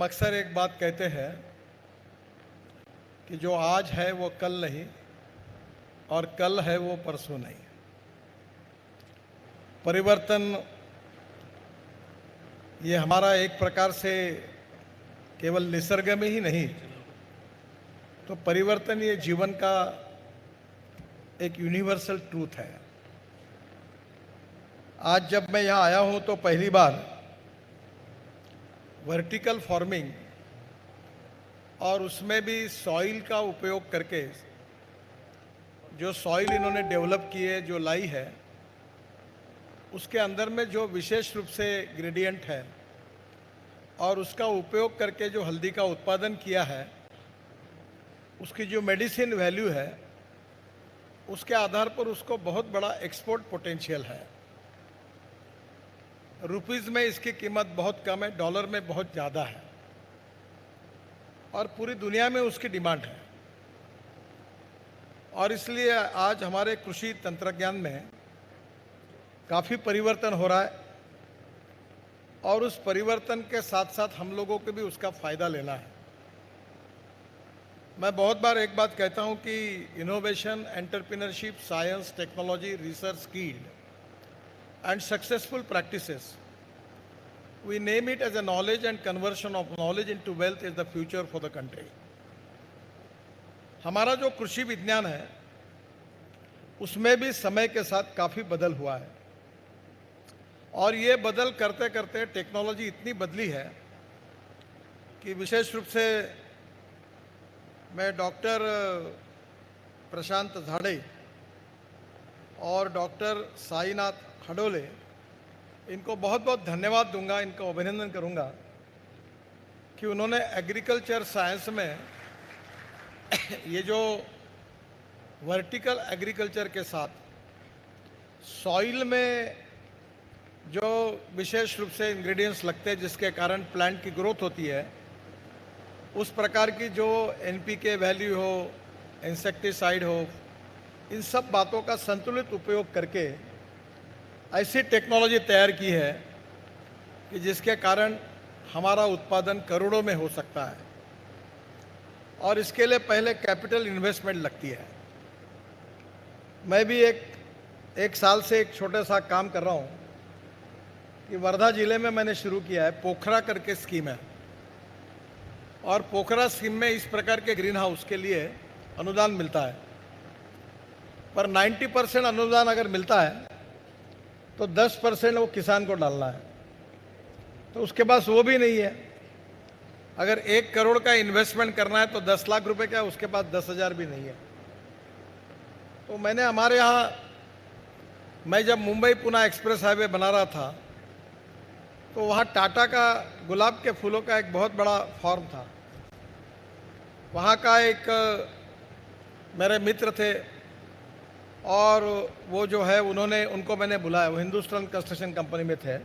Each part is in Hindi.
हम अक्सर एक बात कहते हैं कि जो आज है वो कल नहीं और कल है वो परसों नहीं। परिवर्तन ये हमारा एक प्रकार से केवल निसर्ग में ही नहीं, तो परिवर्तन ये जीवन का एक यूनिवर्सल ट्रूथ है। आज जब मैं यहाँ आया हूँ तो पहली बार वर्टिकल फार्मिंग और उसमें भी सॉइल का उपयोग करके जो सॉइल इन्होंने डेवलप की है, जो लाई है, उसके अंदर में जो विशेष रूप से ग्रेडियंट है और उसका उपयोग करके जो हल्दी का उत्पादन किया है, उसकी जो मेडिसिन वैल्यू है, उसके आधार पर उसको बहुत बड़ा एक्सपोर्ट पोटेंशियल है। रुपीज़ में इसकी कीमत बहुत कम है, डॉलर में बहुत ज़्यादा है और पूरी दुनिया में उसकी डिमांड है। और इसलिए आज हमारे कृषि तंत्रज्ञान में काफ़ी परिवर्तन हो रहा है और उस परिवर्तन के साथ साथ हम लोगों को भी उसका फ़ायदा लेना है। मैं बहुत बार एक बात कहता हूं कि innovation, entrepreneurship, science, technology, research, skill and successful practices, we name it as a knowledge and conversion of knowledge into wealth is the future for the country. हमारा जो कृषि विज्ञान है उसमें भी समय के साथ काफ़ी बदल हुआ है और ये बदल करते करते टेक्नोलॉजी इतनी बदली है कि विशेष रूप से मैं डॉक्टर प्रशांत झाड़े और डॉक्टर साईनाथ खडोले, इनको बहुत बहुत धन्यवाद दूंगा, इनको अभिनंदन करूंगा कि उन्होंने एग्रीकल्चर साइंस में ये जो वर्टिकल एग्रीकल्चर के साथ सॉइल में जो विशेष रूप से इंग्रेडिएंट्स लगते हैं जिसके कारण प्लांट की ग्रोथ होती है, उस प्रकार की जो एनपीके वैल्यू हो, इंसेक्टिसाइड हो, इन सब बातों का संतुलित उपयोग करके ऐसी टेक्नोलॉजी तैयार की है कि जिसके कारण हमारा उत्पादन करोड़ों में हो सकता है और इसके लिए पहले कैपिटल इन्वेस्टमेंट लगती है। मैं भी एक साल से एक छोटा सा काम कर रहा हूँ कि वर्धा जिले में मैंने शुरू किया है, पोखरा करके स्कीम है और पोखरा स्कीम में इस प्रकार के ग्रीन हाउस के लिए अनुदान मिलता है, पर 90% अनुदान अगर मिलता है तो 10% वो किसान को डालना है, तो उसके पास वो भी नहीं है। अगर 1 करोड़ का इन्वेस्टमेंट करना है तो 10 लाख रुपए का, उसके पास 10,000 भी नहीं है। तो मैंने हमारे यहाँ, मैं जब मुंबई पुणे एक्सप्रेस हाईवे बना रहा था तो वहाँ टाटा का गुलाब के फूलों का एक बहुत बड़ा फार्म था। वहाँ का एक मेरे मित्र थे और वो जो है उनको मैंने बुलाया, वो हिंदुस्तान कंस्ट्रक्शन कंपनी में थे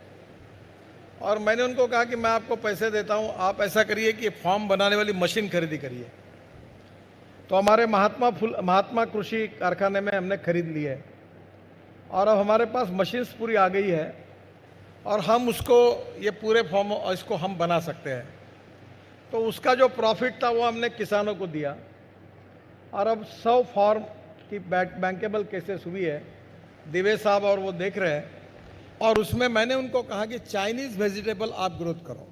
और मैंने उनको कहा कि मैं आपको पैसे देता हूँ, आप ऐसा करिए कि फार्म बनाने वाली मशीन खरीदी करिए। तो हमारे महात्मा कृषि कारखाने में हमने खरीद ली है और अब हमारे पास मशीन्स पूरी आ गई है और हम उसको ये पूरे फॉर्म इसको हम बना सकते हैं। तो उसका जो प्रॉफिट था वो हमने किसानों को दिया और अब 100 फार्म की बैंकेबल केसेस हुई है, दिवे साहब और वो देख रहे हैं, और उसमें मैंने उनको कहा कि चाइनीज़ वेजिटेबल आप ग्रोथ करो।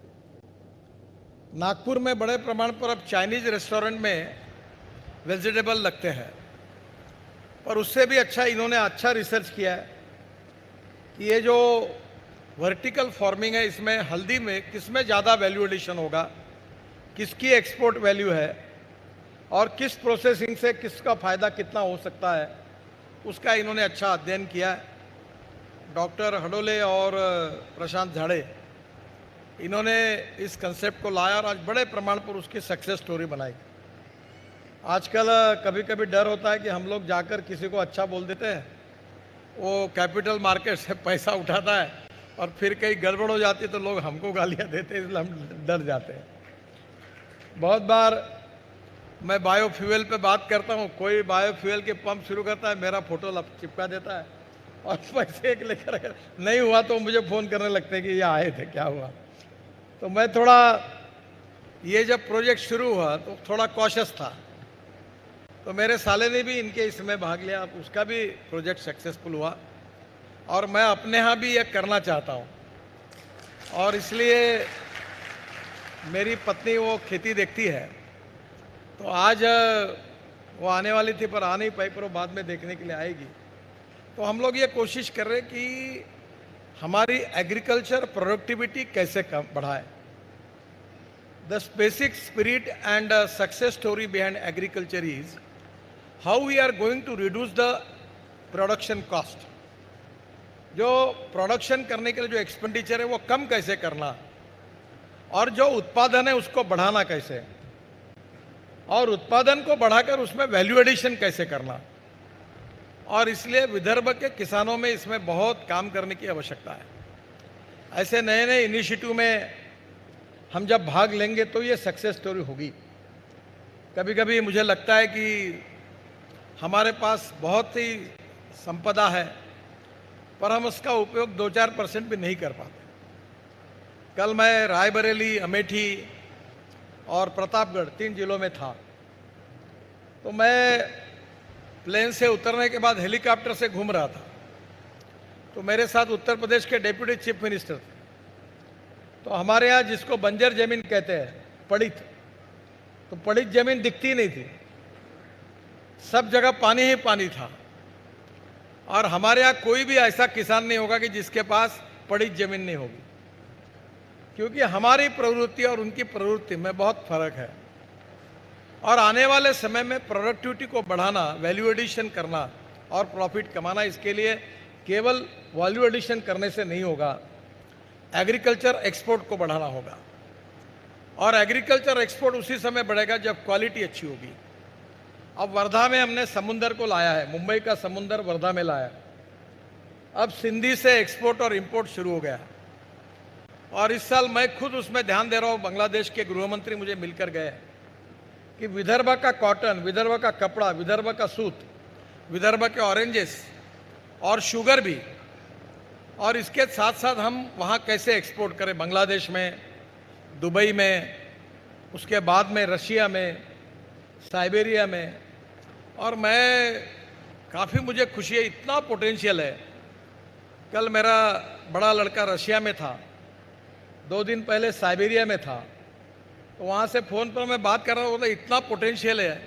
नागपुर में बड़े प्रमाण पर अब चाइनीज़ रेस्टोरेंट में वेजिटेबल लगते हैं, पर उससे भी अच्छा इन्होंने अच्छा रिसर्च किया है कि ये जो वर्टिकल फार्मिंग है इसमें हल्दी में किसमें ज़्यादा वैल्यू एडिशन होगा, किसकी एक्सपोर्ट वैल्यू है और किस प्रोसेसिंग से किसका फ़ायदा कितना हो सकता है, उसका इन्होंने अच्छा अध्ययन किया है। डॉक्टर हडोले और प्रशांत झाड़े, इन्होंने इस कंसेप्ट को लाया और आज बड़े प्रमाण पर उसकी सक्सेस स्टोरी बनाई। आजकल कभी कभी डर होता है कि हम लोग जाकर किसी को अच्छा बोल देते हैं, वो कैपिटल मार्केट से पैसा उठाता है और फिर कहीं गड़बड़ हो जाती है तो लोग हमको गालियाँ देते हैं, इसलिए हम डर जाते हैं। बहुत बार मैं बायोफ्यूल पे बात करता हूँ, कोई बायोफ्यूल के पंप शुरू करता है, मेरा फोटो चिपका देता है और पैसे एक लेकर, अगर नहीं हुआ तो मुझे फ़ोन करने लगते हैं कि ये आए थे, क्या हुआ। तो मैं थोड़ा ये जब प्रोजेक्ट शुरू हुआ तो थोड़ा कॉशियस था, तो मेरे साले ने भी इनके इसमें भाग लिया, उसका भी प्रोजेक्ट सक्सेसफुल हुआ और मैं अपने यहाँ भी ये करना चाहता हूँ। और इसलिए मेरी पत्नी वो खेती देखती है, तो आज वो आने वाली थी पर आ नहीं पाई, पर वो बाद में देखने के लिए आएगी। तो हम लोग ये कोशिश कर रहे हैं कि हमारी एग्रीकल्चर प्रोडक्टिविटी कैसे बढ़ाए। The basic spirit and success story behind agriculture is how we are going to reduce the production cost. जो प्रोडक्शन करने के लिए जो एक्सपेंडिचर है वो कम कैसे करना, और जो उत्पादन है उसको बढ़ाना कैसे, और उत्पादन को बढ़ाकर उसमें वैल्यू एडिशन कैसे करना। और इसलिए विदर्भ के किसानों में इसमें बहुत काम करने की आवश्यकता है। ऐसे नए नए इनिशिएटिव में हम जब भाग लेंगे तो ये सक्सेस स्टोरी होगी। कभी कभी मुझे लगता है कि हमारे पास बहुत ही संपदा है, पर हम उसका उपयोग 2-4% भी नहीं कर पाते। कल मैं रायबरेली, अमेठी और प्रतापगढ़ 3 जिलों में था, तो मैं प्लेन से उतरने के बाद हेलीकॉप्टर से घूम रहा था, तो मेरे साथ उत्तर प्रदेश के डेप्यूटी चीफ मिनिस्टर थे। तो हमारे यहाँ जिसको बंजर जमीन कहते हैं, पड़ित, तो पड़ित जमीन दिखती नहीं थी, सब जगह पानी ही पानी था। और हमारे यहाँ कोई भी ऐसा किसान नहीं होगा कि जिसके पास पड़ित जमीन नहीं होगी, क्योंकि हमारी प्रवृत्ति और उनकी प्रवृत्ति में बहुत फर्क है। और आने वाले समय में प्रोडक्टिविटी को बढ़ाना, वैल्यू एडिशन करना और प्रॉफिट कमाना, इसके लिए केवल वैल्यू एडिशन करने से नहीं होगा, एग्रीकल्चर एक्सपोर्ट को बढ़ाना होगा। और एग्रीकल्चर एक्सपोर्ट उसी समय बढ़ेगा जब क्वालिटी अच्छी होगी। अब वर्धा में हमने समुंदर को लाया है, मुंबई का समुंदर वर्धा में लाया। अब सिंधी से एक्सपोर्ट और इंपोर्ट शुरू हो गया। और इस साल मैं खुद उसमें ध्यान दे रहा हूँ। बांग्लादेश के गृह मंत्री मुझे मिलकर गए कि विदर्भ का कॉटन, विदर्भ का कपड़ा, विदर्भ का सूत, विदर्भ के ऑरेंजेस और शुगर भी, और इसके साथ साथ हम वहाँ कैसे एक्सपोर्ट करें, बांग्लादेश में, दुबई में, उसके बाद में रशिया में, साइबेरिया में। और मैं काफ़ी मुझे खुशी है, इतना पोटेंशियल है। कल मेरा बड़ा लड़का रशिया में था, 2 दिन पहले साइबेरिया में था, तो वहाँ से फ़ोन पर मैं बात कर रहा हूँ, इतना पोटेंशियल है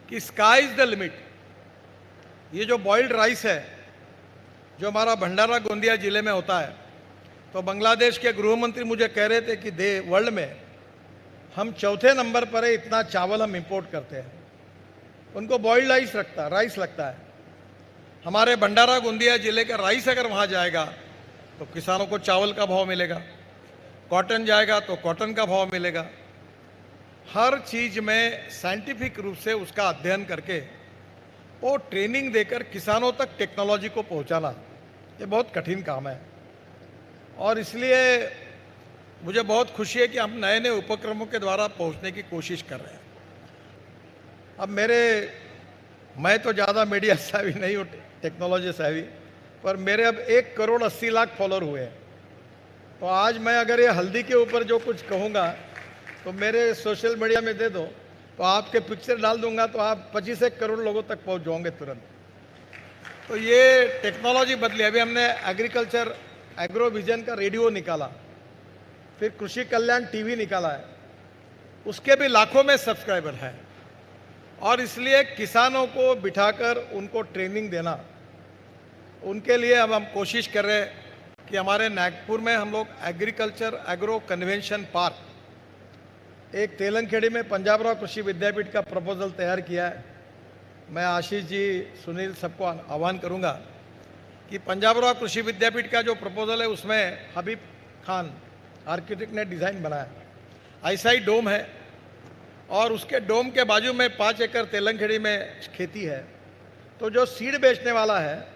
कि स्काई इज़ द लिमिट। ये जो बॉइल्ड राइस है, जो हमारा भंडारा गोंदिया ज़िले में होता है, तो बांग्लादेश के गृह मंत्री मुझे कह रहे थे कि वर्ल्ड में हम 4थे नंबर पर है, इतना चावल हम इंपोर्ट करते हैं। उनको बॉइल्ड राइस लगता है। हमारे भंडारा गोंदिया ज़िले का राइस अगर वहाँ जाएगा तो किसानों को चावल का भाव मिलेगा, कॉटन जाएगा तो कॉटन का भाव मिलेगा। हर चीज़ में साइंटिफिक रूप से उसका अध्ययन करके वो ट्रेनिंग देकर किसानों तक टेक्नोलॉजी को पहुंचाना, ये बहुत कठिन काम है। और इसलिए मुझे बहुत खुशी है कि हम नए नए उपक्रमों के द्वारा पहुंचने की कोशिश कर रहे हैं। अब मैं तो ज़्यादा मीडिया सेवी नहीं हूँ, टेक्नोलॉजी सेवी, पर मेरे अब 1,80,00,000 फॉलोअर हुए हैं। तो आज मैं अगर ये हल्दी के ऊपर जो कुछ कहूँगा तो मेरे सोशल मीडिया में दे दो, तो आपके पिक्चर डाल दूंगा तो आप 25 करोड़ लोगों तक पहुँच जाओगे तुरंत। तो ये टेक्नोलॉजी बदली। अभी हमने एग्रीकल्चर एग्रो विजन का रेडियो निकाला, फिर कृषि कल्याण टीवी निकाला है, उसके भी लाखों में सब्सक्राइबर हैं। और इसलिए किसानों को बिठाकर उनको ट्रेनिंग देना, उनके लिए अब हम कोशिश कर रहे हैं कि हमारे नागपुर में हम लोग एग्रीकल्चर एग्रो कन्वेंशन पार्क, एक तेलंगखेड़ी में पंजाबराव कृषि विद्यापीठ का प्रपोजल तैयार किया है। मैं आशीष जी, सुनील, सबको आह्वान करूंगा कि पंजाबराव कृषि विद्यापीठ का जो प्रपोजल है उसमें हबीब खान आर्किटेक्ट ने डिज़ाइन बनाया। ऐसा ही डोम है और उसके डोम के बाजू में 5 एकड़ तेलंगखेड़ी में खेती है। तो जो सीड बेचने वाला है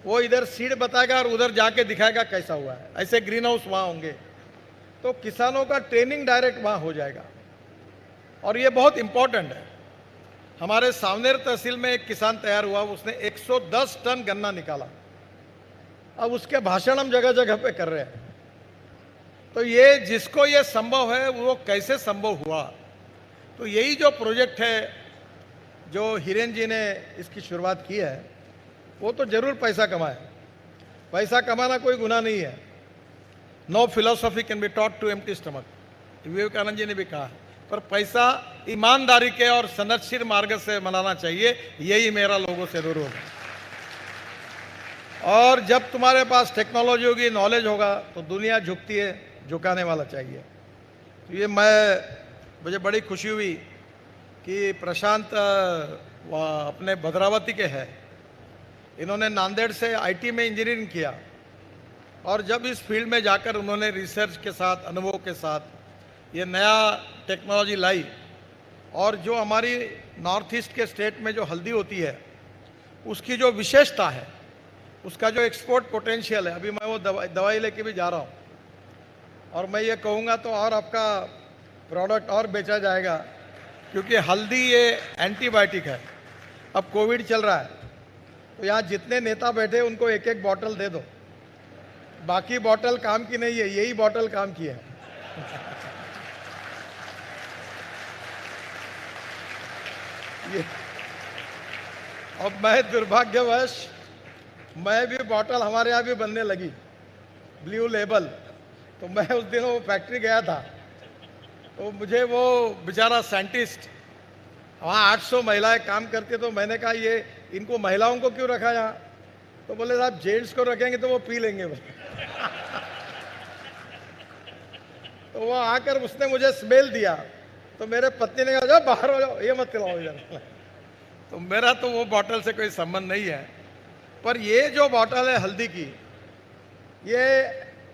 वो इधर सीड बताएगा और उधर जाके दिखाएगा कैसा हुआ है। ऐसे ग्रीन हाउस वहाँ होंगे, तो किसानों का ट्रेनिंग डायरेक्ट वहाँ हो जाएगा। और ये बहुत इम्पोर्टेंट है। हमारे सावनेर तहसील में एक किसान तैयार हुआ, उसने 110 टन गन्ना निकाला। अब उसके भाषण हम जगह जगह पे कर रहे हैं। तो ये जिसको ये संभव है वो कैसे संभव हुआ, तो यही जो प्रोजेक्ट है जो हिरेन जी ने इसकी शुरुआत की है, वो तो जरूर पैसा कमाए। पैसा कमाना कोई गुनाह नहीं है। No philosophy can be taught to empty stomach, Vivekananda ji ने भी कहा है। पर पैसा ईमानदारी के और सनदशील मार्ग से मनाना चाहिए, यही मेरा लोगों से अनुरोध है। और जब तुम्हारे पास टेक्नोलॉजी होगी, नॉलेज होगा, तो दुनिया झुकती है, झुकाने वाला चाहिए। तो ये मुझे बड़ी खुशी हुई कि प्रशांत अपने भद्रावती के हैं, इन्होंने नांदेड़ से आईटी में इंजीनियरिंग किया, और जब इस फील्ड में जाकर उन्होंने रिसर्च के साथ, अनुभव के साथ ये नया टेक्नोलॉजी लाई, और जो हमारी नॉर्थ ईस्ट के स्टेट में जो हल्दी होती है उसकी जो विशेषता है, उसका जो एक्सपोर्ट पोटेंशियल है, अभी मैं वो दवाई लेके भी जा रहा हूँ, और मैं ये कहूँगा तो और आपका प्रोडक्ट और बेचा जाएगा, क्योंकि हल्दी ये एंटीबायोटिक है। अब कोविड चल रहा है, तो यहाँ जितने नेता बैठे उनको एक एक बॉटल दे दो, बाकी बॉटल काम की नहीं है, यही बॉटल काम की है। ये अब मैं दुर्भाग्यवश मैं भी बॉटल हमारे यहाँ भी बनने लगी, ब्लू लेबल। तो मैं उस दिन वो फैक्ट्री गया था, तो मुझे वो बेचारा साइंटिस्ट, वहाँ 800 महिलाएं काम करती, तो मैंने कहा ये इनको महिलाओं को क्यों रखा यहाँ? तो बोले साहब जेंट्स को रखेंगे तो वो पी लेंगे। तो वो आकर उसने मुझे स्मेल दिया, तो मेरे पत्नी ने कहा जाओ बाहर हो जाओ, ये मत खिलाओ इधर। तो मेरा तो वो बॉटल से कोई संबंध नहीं है, पर ये जो बॉटल है हल्दी की, ये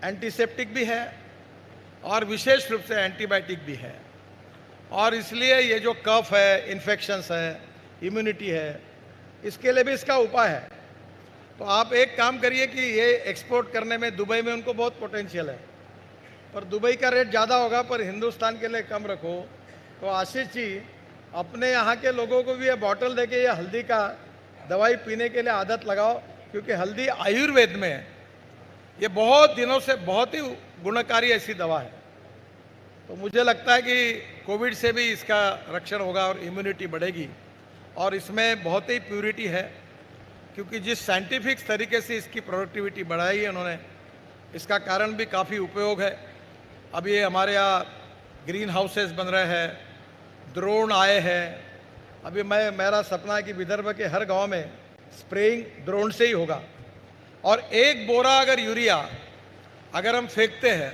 एंटीसेप्टिक भी है और विशेष रूप से एंटीबायोटिक भी है, और इसलिए ये जो कफ है, इन्फेक्शंस है, इम्यूनिटी है, इसके लिए भी इसका उपाय है। तो आप एक काम करिए कि ये एक्सपोर्ट करने में दुबई में उनको बहुत पोटेंशियल है, पर दुबई का रेट ज़्यादा होगा, पर हिंदुस्तान के लिए कम रखो। तो आशीष जी अपने यहाँ के लोगों को भी ये बॉटल देके ये हल्दी का दवाई पीने के लिए आदत लगाओ, क्योंकि हल्दी आयुर्वेद में ये बहुत दिनों से बहुत ही गुणकारी ऐसी दवा है। तो मुझे लगता है कि कोविड से भी इसका रक्षण होगा और इम्यूनिटी बढ़ेगी, और इसमें बहुत ही प्यूरिटी है, क्योंकि जिस साइंटिफिक तरीके से इसकी प्रोडक्टिविटी बढ़ाई है उन्होंने, इसका कारण भी काफ़ी उपयोग है। अब ये हमारे यहाँ ग्रीन हाउसेस बन रहे हैं, ड्रोन आए हैं। अभी मेरा सपना है कि विदर्भ के हर गांव में स्प्रेइंग ड्रोन से ही होगा, और एक बोरा अगर यूरिया अगर हम फेंकते हैं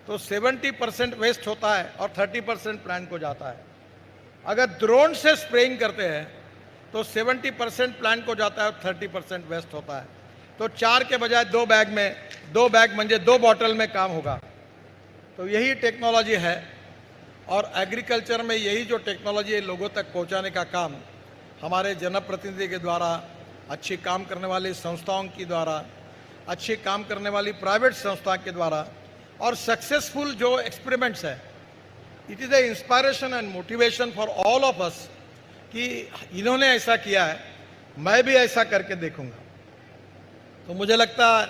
तो 70% वेस्ट होता है और 30% प्लांट को जाता है। अगर ड्रोन से स्प्रेइंग करते हैं तो 70% प्लांट को जाता है और 30% वेस्ट होता है। तो 4 के बजाय 2 बैग में, 2 बैग म्हणजे 2 बॉटल में काम होगा। तो यही टेक्नोलॉजी है, और एग्रीकल्चर में यही जो टेक्नोलॉजी है लोगों तक पहुंचाने का काम हमारे जनप्रतिनिधि के द्वारा, अच्छी काम करने वाली संस्थाओं के द्वारा, अच्छी काम करने वाली प्राइवेट संस्था के द्वारा, और सक्सेसफुल जो एक्सपेरिमेंट्स है, it is a inspiration and motivation for all of us कि इन्होंने ऐसा किया है, मैं भी ऐसा करके देखूंगा। तो मुझे लगता है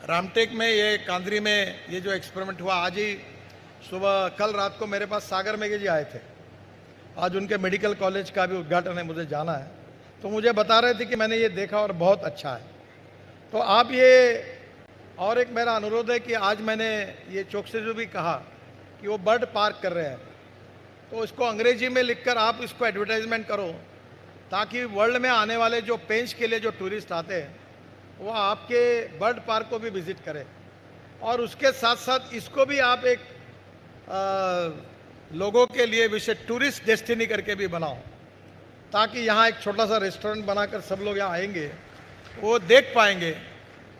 रामटेक में, ये कांदरी में ये जो एक्सपेरिमेंट हुआ, आज ही सुबह, कल रात को मेरे पास सागर मेघे जी आए थे, आज उनके मेडिकल कॉलेज का भी उद्घाटन है, मुझे जाना है। तो मुझे बता रहे थे कि मैंने ये देखा और बहुत अच्छा है। तो आप ये, और एक मेरा अनुरोध है कि आज मैंने ये चौक से जो भी कहा कि वो बर्ड पार्क कर रहे हैं, तो इसको अंग्रेजी में लिखकर आप इसको एडवर्टाइजमेंट करो, ताकि वर्ल्ड में आने वाले जो पेंच के लिए जो टूरिस्ट आते हैं वो आपके बर्ड पार्क को भी विजिट करें, और उसके साथ साथ इसको भी आप एक लोगों के लिए विशेष टूरिस्ट डेस्टिनी करके भी बनाओ, ताकि यहाँ एक छोटा सा रेस्टोरेंट बनाकर सब लोग यहाँ आएंगे, वो देख पाएंगे,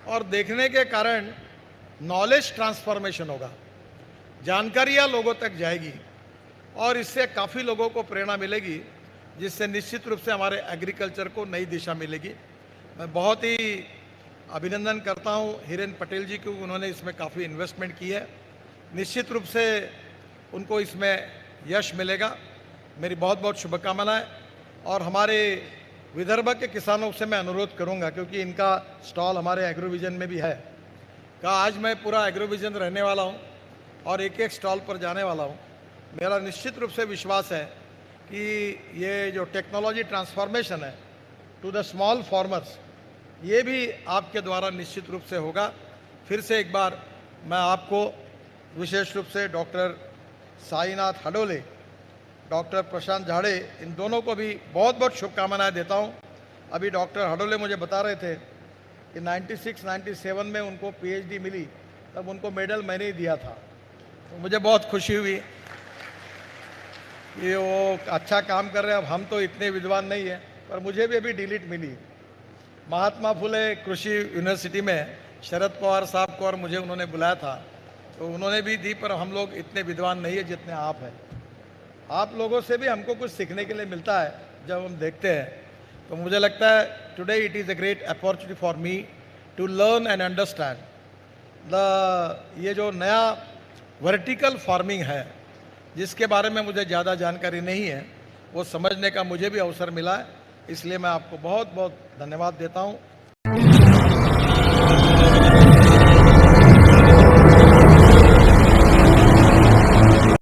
और देखने के कारण नॉलेज ट्रांसफॉर्मेशन होगा, जानकारियाँ लोगों तक जाएगी, और इससे काफ़ी लोगों को प्रेरणा मिलेगी, जिससे निश्चित रूप से हमारे एग्रीकल्चर को नई दिशा मिलेगी। मैं बहुत ही अभिनंदन करता हूँ हिरेन पटेल जी को, उन्होंने इसमें काफ़ी इन्वेस्टमेंट की है। निश्चित रूप से उनको इसमें यश मिलेगा। मेरी बहुत बहुत शुभकामनाएं, और हमारे विदर्भ के किसानों से मैं अनुरोध करूंगा, क्योंकि इनका स्टॉल हमारे एग्रोविजन में भी है, कहा आज मैं पूरा एग्रोविजन रहने वाला हूं, और एक एक स्टॉल पर जाने वाला हूँ। मेरा निश्चित रूप से विश्वास है कि ये जो टेक्नोलॉजी ट्रांसफॉर्मेशन है टू द स्मॉल फार्मर्स, ये भी आपके द्वारा निश्चित रूप से होगा। फिर से एक बार मैं आपको विशेष रूप से डॉक्टर साईनाथ हडोले, डॉक्टर प्रशांत झाड़े, इन दोनों को भी बहुत बहुत शुभकामनाएं देता हूं। अभी डॉक्टर हडोले मुझे बता रहे थे कि 96-97 में उनको पीएचडी मिली, तब उनको मेडल मैंने ही दिया था। तो मुझे बहुत खुशी हुई कि वो अच्छा काम कर रहे हैं। अब हम तो इतने विद्वान नहीं हैं, पर मुझे भी अभी डिलीट मिली। महात्मा फुले कृषि यूनिवर्सिटी में शरद पवार साहब को और मुझे उन्होंने बुलाया था, तो उन्होंने भी दी, पर हम लोग इतने विद्वान नहीं है जितने आप हैं। आप लोगों से भी हमको कुछ सीखने के लिए मिलता है जब हम देखते हैं। तो मुझे लगता है today it is a great opportunity for me to learn and understand ये जो नया वर्टिकल फार्मिंग है, जिसके बारे में मुझे ज़्यादा जानकारी नहीं है, वो समझने का मुझे भी अवसर मिला है। इसलिए मैं आपको बहुत बहुत धन्यवाद देता हूँ।